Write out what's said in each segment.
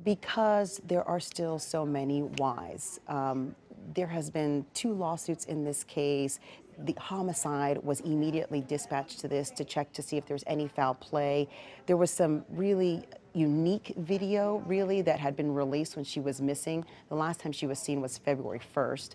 Because there are still so many whys. There has been 2 lawsuits in this case. The homicide was immediately dispatched to this to check to see if there's any foul play. There was some really unique video, really, that had been released when she was missing. The last time she was seen was February 1st,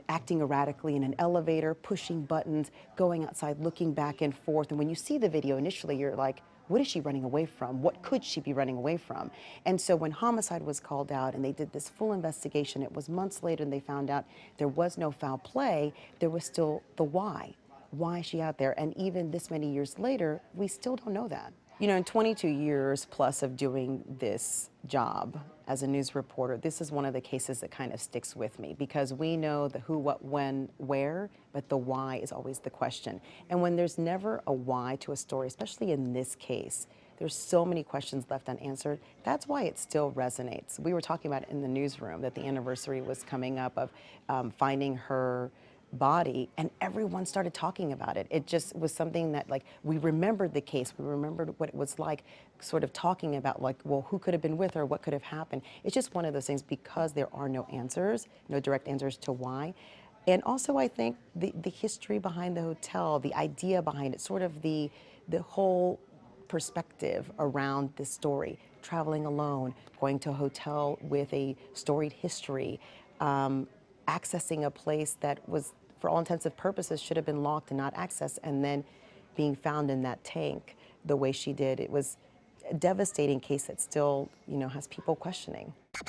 acting erratically in an elevator, pushing buttons, going outside, looking back and forth. And when you see the video initially, you're like, what is she running away from? What could she be running away from? And so when homicide was called out and they did this full investigation, it was months later and they found out there was no foul play, there was still the why. Why is she out there? And even this many years later, we still don't know that. You know, in 22 years plus of doing this job as a news reporter, this is one of the cases that kind of sticks with me because we know the who, what, when, where, but the why is always the question. And when there's never a why to a story, especially in this case, there's so many questions left unanswered. That's why it still resonates. We were talking about it in the newsroom that the anniversary was coming up of finding her body, and everyone started talking about it. It just was something that, like, we remembered the case, we remembered what it was like, sort of talking about, like, well, who could have been with her, what could have happened. It's just one of those things because there are no answers, no direct answers to why. And also, I think the history behind the hotel, the idea behind it, sort of the whole perspective around this story, traveling alone, going to a hotel with a storied history, accessing a place that was, for all intents and purposes, should have been locked and not accessed, and then being found in that tank the way she did. It was a devastating case that still, you know, has people questioning.